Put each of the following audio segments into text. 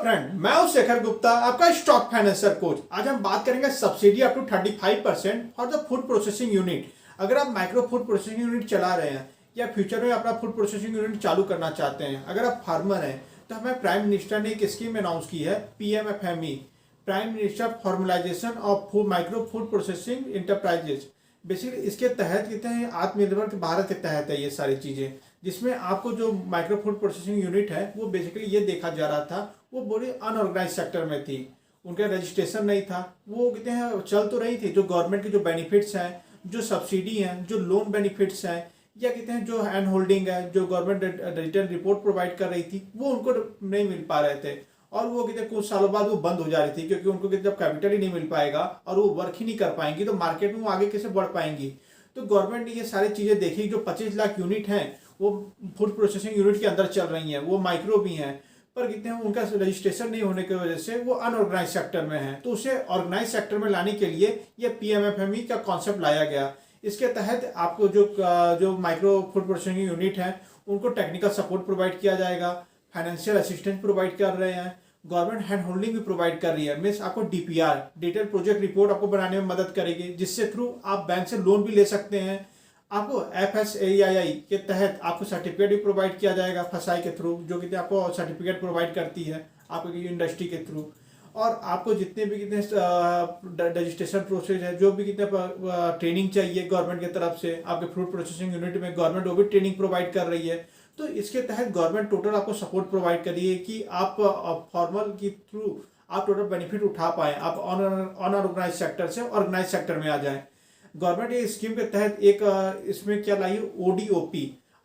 Friend, मैं हूं शेखर गुप्ता, आपका स्टॉक फाइनेंसर कोच। आज हम बात करेंगे subsidy up to 35% for the food processing unit. अगर आप माइक्रो फूड प्रोसेसिंग यूनिट चला रहे हैं या फ्यूचर में अपना फूड प्रोसेसिंग यूनिट चालू करना चाहते हैं, अगर आप फार्मर हैं, तो हमें प्राइम मिनिस्टर ने एक स्कीम अनाउंस की है, PMFME, prime minister formalisation of micro food processing enterprises. Basically इसके तहत कहते हैं आत्मनिर्भर भारत के तहत है ये सारी चीज़ें, जिसमें आपको जो माइक्रो फूड प्रोसेसिंग यूनिट है वो बेसिकली ये देखा जा रहा था वो बड़ी अनऑर्गेनाइज सेक्टर में थी, उनका रजिस्ट्रेशन नहीं था। वो कहते हैं चल तो रही थी, जो गवर्नमेंट के जो बेनिफिट्स हैं, जो सब्सिडी हैं, जो लोन बेनिफिट्स हैं, या कहते हैं जो हैंड होल्डिंग है, जो गवर्नमेंट रिटर्न रिपोर्ट प्रोवाइड कर रही थी, वो उनको नहीं मिल पा रहे थे। और वो कहते कुछ सालों बाद वो बंद हो जा रही थी, क्योंकि उनको जब कैपिटल ही नहीं मिल पाएगा और वो वर्क ही नहीं कर पाएंगी तो मार्केट में वो आगे कैसे बढ़ पाएंगी। तो गवर्नमेंट ने ये सारी चीज़ें देखी, जो 25 लाख यूनिट हैं वो फूड प्रोसेसिंग यूनिट के अंदर चल रही हैं, वो माइक्रो भी हैं, पर कहते हैं उनका रजिस्ट्रेशन नहीं होने की वजह से वो अनऑर्गेनाइज सेक्टर में है। तो उसे ऑर्गेनाइज सेक्टर में लाने के लिए ये PMFME का कॉन्सेप्ट लाया गया। इसके तहत आपको जो माइक्रो फूड प्रोसेसिंग यूनिट है उनको टेक्निकल सपोर्ट प्रोवाइड किया जाएगा, फाइनेंशियल असिस्टेंस प्रोवाइड कर रहे हैं, गवर्नमेंट हैंड होल्डिंग भी प्रोवाइड कर रही है। मीन्स आपको DPR, डिटेल प्रोजेक्ट रिपोर्ट आपको बनाने में मदद करेगी, जिससे थ्रू आप बैंक से लोन भी ले सकते हैं। आपको FSAI के तहत आपको सर्टिफिकेट भी प्रोवाइड किया जाएगा, FSAI के थ्रू, जो कि आपको सर्टिफिकेट प्रोवाइड करती है आपकी इंडस्ट्री के थ्रू। और आपको जितने भी कितने रजिस्ट्रेशन प्रोसेस है, जो भी कितने ट्रेनिंग चाहिए गवर्नमेंट की तरफ से, आपके फूड प्रोसेसिंग यूनिट में गवर्नमेंट वो भी ट्रेनिंग प्रोवाइड कर रही है। तो इसके तहत गवर्नमेंट टोटल आपको सपोर्ट प्रोवाइड कर रही है कि आप फॉर्मल के थ्रू आप टोटल बेनिफिट उठा पाएँ, आप अनऑर्गेनाइज सेक्टर से ऑर्गेनाइज सेक्टर में आ जाएं। गवर्नमेंट ये स्कीम के तहत एक इसमें क्या लाई है, ODOP।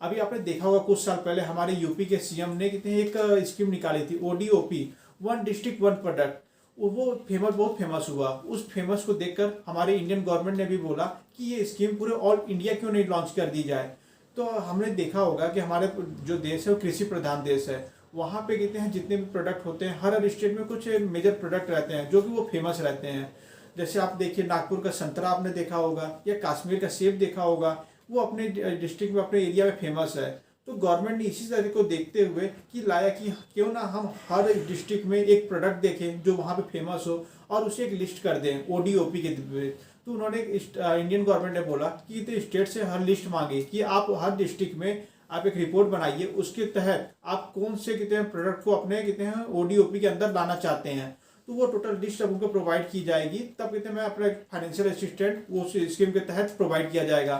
अभी आपने देखा होगा कुछ साल पहले हमारे यूपी के CM ने कितने एक स्कीम निकाली थी, ODOP, one district one product. वो बहुत फेमस हुआ। उस फेमस को देखकर हमारे इंडियन गवर्नमेंट ने भी बोला कि ये स्कीम पूरे ऑल इंडिया क्यों नहीं लॉन्च कर दी जाए। तो हमने देखा होगा कि हमारे जो देश है वो कृषि प्रधान देश है, वहाँ पे कहते हैं जितने भी प्रोडक्ट होते हैं, हर स्टेट में कुछ मेजर प्रोडक्ट रहते हैं जो कि वो फेमस रहते हैं। जैसे आप देखिए नागपुर का संतरा आपने देखा होगा, या कश्मीर का सेब देखा होगा, वो अपने डिस्ट्रिक्ट में, अपने एरिया में फेमस है। तो गवर्नमेंट ने इसी तरह को देखते हुए कि लाया कि क्यों ना हम हर डिस्ट्रिक्ट में एक प्रोडक्ट देखें जो वहाँ पे फेमस हो और उसे एक लिस्ट कर दें ODOP के थ्रू। तो उन्होंने इंडियन गवर्नमेंट ने बोला कि तो स्टेट से हर लिस्ट मांगे कि आप हर डिस्ट्रिक्ट में आप एक रिपोर्ट बनाइए, उसके तहत आप कौन से कितने प्रोडक्ट को अपने कितने ODOP के अंदर लाना चाहते हैं। तो वो टोटल लिस्ट उनको प्रोवाइड की जाएगी, तब कहते हैं अपना फाइनेंशियल असिस्टेंट वो स्कीम के तहत प्रोवाइड किया जाएगा।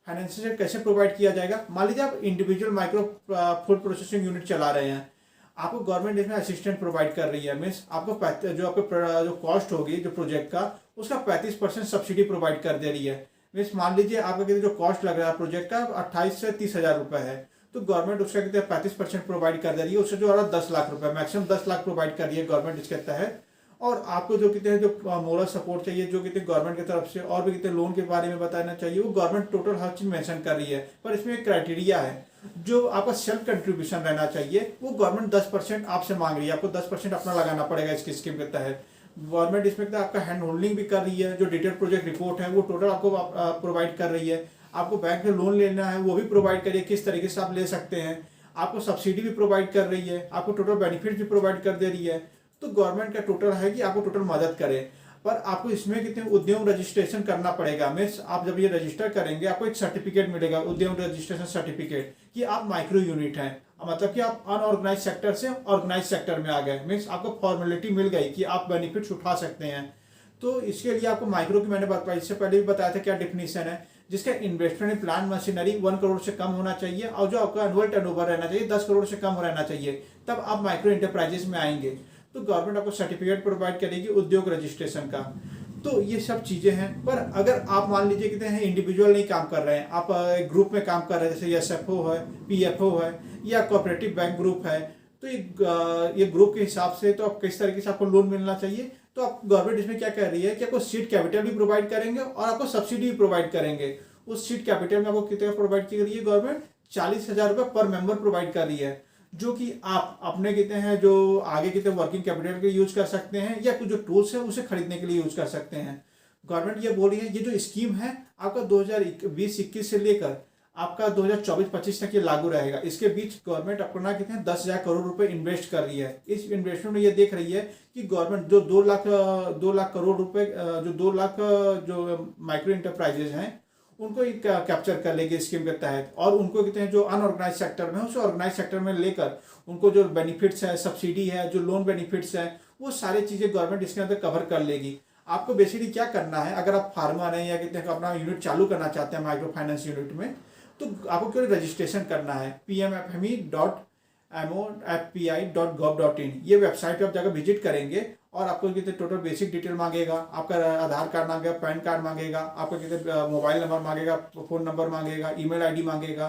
फाइनेंशियल कैसे प्रोवाइड किया जाएगा, मान लीजिए आप individual micro food processing unit चला रहे हैं, आपको गवर्नमेंट इसमें असिस्टेंट प्रोवाइड कर रही है। मीन्स आपको जो कॉस्ट होगी जो प्रोजेक्ट का, उसका 35% सब्सिडी प्रोवाइड कर दे रही है। मीन्स मान लीजिए आपका जो कॉस्ट लग रहा है प्रोजेक्ट का 28 से 30 हज़ार रुपये है, तो गवर्नमेंट उसका कहते हैं 35% प्रोवाइड कर दे रही है। उससे जो 10 लाख रुपए, मैक्सिमम 10 लाख प्रोवाइड कर रही है गवर्नमेंट इसके तहत। और आपको जो कहते हैं जो मोरल सपोर्ट चाहिए, जो कहते हैं गवर्नमेंट की तरफ से, और भी कहते हैं लोन के बारे में बताना चाहिए, वो गवर्नमेंट टोटल हर चीज मेंशन कर रही है। पर इसमें एक क्राइटेरिया है, जो आपका सेल्फ कंट्रीब्यूशन रहना चाहिए, वो गवर्नमेंट 10% आपसे मांग रही है, आपको 10% अपना लगाना पड़ेगा इसकी स्कीम के तहत। गवर्नमेंट इसमें आपका हैंड होल्डिंग भी कर रही है, जो डिटेल प्रोजेक्ट रिपोर्ट है वो टोटल आपको प्रोवाइड कर रही है। आपको बैंक में लोन लेना है वो भी प्रोवाइड करिए, किस तरीके से आप ले सकते हैं। आपको सब्सिडी भी प्रोवाइड कर रही है, आपको टोटल बेनिफिट भी प्रोवाइड कर दे रही है। तो गवर्नमेंट का टोटल है कि आपको टोटल मदद करे, पर आपको इसमें कितने उद्यम रजिस्ट्रेशन करना पड़ेगा। मीन्स आप जब ये रजिस्टर करेंगे आपको एक सर्टिफिकेट मिलेगा, उद्यम रजिस्ट्रेशन सर्टिफिकेट, कि आप माइक्रो यूनिट हैं, मतलब कि आप अनऑर्गेनाइज सेक्टर से ऑर्गेनाइज सेक्टर में आ गए। मीन्स आपको फॉर्मेलिटी मिल गई कि आप बेनिफिट्स उठा सकते हैं। तो इसके लिए आपको माइक्रो की मैंने बताया, इससे पहले भी बताया था क्या डिफिनीशन है, जिसका investment in plant machinery 1 crore से कम होना चाहिए, और जो आपका एनुअल टर्नओवर रहना चाहिए 10 करोड़ से कम रहना चाहिए, तब आप माइक्रो इंटरप्राइजेस में आएंगे। तो गवर्नमेंट आपको सर्टिफिकेट प्रोवाइड करेगी उद्योग रजिस्ट्रेशन का। तो ये सब चीजें हैं। पर अगर आप मान लीजिए कहते हैं इंडिविजुअल नहीं काम कर रहे हैं, आप ग्रुप में काम कर रहे हैं, जैसे SFO है, PFO है, या कोऑपरेटिव बैंक ग्रुप है, तो ये ग्रुप के हिसाब से तो आप किस तरीके से आपको लोन मिलना चाहिए। तो आप गवर्नमेंट इसमें क्या कर रही है कि आपको सीड कैपिटल भी प्रोवाइड करेंगे और आपको सब्सिडी भी प्रोवाइड करेंगे। उस सीड कैपिटल में आपको कितना प्रोवाइड की रही है गवर्नमेंट, 40,000 रुपये पर मेंबर प्रोवाइड कर रही है, जो कि आप अपने कितने हैं जो आगे कितने वर्किंग कैपिटल के यूज कर सकते हैं, या कुछ जो टूल्स है उसे खरीदने के लिए यूज कर सकते हैं। गवर्नमेंट ये बोल रही है ये जो स्कीम है आपका 2020-21 से लेकर आपका 2024-25 तक ये लागू रहेगा। इसके बीच गवर्नमेंट अपना कितने 10,000 करोड़ रुपए इन्वेस्ट कर रही है। इस इन्वेस्टमेंट में ये देख रही है कि गवर्नमेंट जो 2 लाख करोड़ रुपए जो 2 लाख जो माइक्रो इंटरप्राइजेज हैं उनको कैप्चर कर लेगी स्कीम के तहत, और उनको कहते हैं जो अनऑर्गेनाइज सेक्टर में है उसे ऑर्गेनाइज सेक्टर में लेकर उनको जो बेनिफिट्स है, सब्सिडी है, जो लोन बेनिफिट्स है, वो सारी चीज़ें गवर्नमेंट इसके अंदर कवर कर लेगी। आपको बेसिकली क्या करना है, अगर आप फार्मर हैं या कहते हैं अपना यूनिट चालू करना चाहते हैं माइक्रो फाइनेंस यूनिट में, तो आपको केवल रजिस्ट्रेशन करना है pmfme.mofpi.gov.in। ये वेबसाइट पे आप जाकर विजिट करेंगे और आपको कितने टोटल बेसिक डिटेल मांगेगा, आपका आधार कार्ड मांगेगा, पैन कार्ड मांगेगा, आपका कितने मोबाइल नंबर मांगेगा, फ़ोन नंबर मांगेगा, ईमेल आईडी मांगेगा,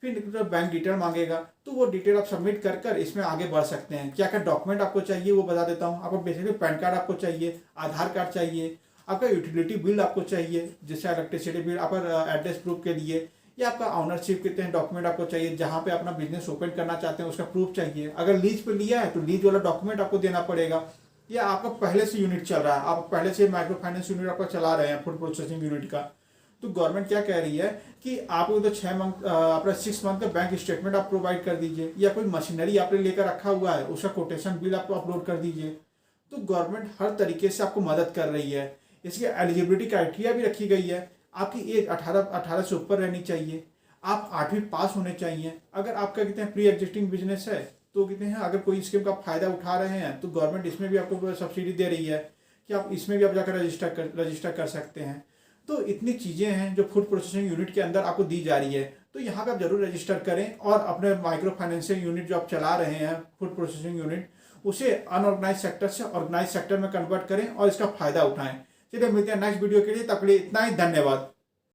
फिर बैंक डिटेल मांगेगा। तो वो डिटेल आप सबमिट कर कर इसमें आगे बढ़ सकते हैं। क्या क्या डॉक्यूमेंट आपको चाहिए वो बता देता हूँ। आपको बेसिकली पैन कार्ड आपको चाहिए, आधार कार्ड चाहिए, आपका यूटिलिटी बिल आपको चाहिए जैसे इलेक्ट्रिसिटी बिल, आपका एड्रेस प्रूफ के लिए, या आपका ऑनरशिप कितने हैं डॉक्यूमेंट आपको चाहिए, जहाँ पे अपना बिजनेस ओपन करना चाहते हैं उसका प्रूफ चाहिए। अगर लीज पे लिया है तो लीज वाला डॉक्यूमेंट आपको देना पड़ेगा, या आपका पहले से यूनिट चल रहा है, आप पहले से माइक्रो फाइनेंस यूनिट आपका चला रहे हैं फूड प्रोसेसिंग यूनिट का, तो गवर्नमेंट क्या कह रही है कि आपको तो 6 मंथ अपना 6 मंथ का बैंक स्टेटमेंट आप प्रोवाइड कर दीजिए, या कोई मशीनरी आपने लेकर रखा हुआ है उसका कोटेशन बिल आपको अपलोड कर दीजिए। तो गवर्नमेंट हर तरीके से आपको मदद कर रही है। इसकी एलिजिबिलिटी क्राइटेरिया भी रखी गई है। आपकी एज 18 से ऊपर रहनी चाहिए, आप 8वीं पास होने चाहिए। अगर आपका कितने प्री एग्जिस्टिंग बिजनेस है तो कितने हैं, अगर कोई स्कीम का फायदा उठा रहे हैं तो गवर्नमेंट इसमें भी आपको सब्सिडी दे रही है कि आप इसमें भी आप जाकर रजिस्टर कर सकते हैं। तो इतनी चीज़ें हैं जो फूड प्रोसेसिंग यूनिट के अंदर आपको दी जा रही है। तो यहाँ पे आप जरूर रजिस्टर करें और अपने माइक्रो फाइनेंसिंग यूनिट जो आप चला रहे हैं फूड प्रोसेसिंग यूनिट, उसे अनऑर्गेनाइज सेक्टर से ऑर्गेनाइज सेक्टर में कन्वर्ट करें और इसका फायदा उठाएं। चलिए मिलते हैं नेक्स्ट वीडियो के लिए, तब के लिए इतना ही, धन्यवाद।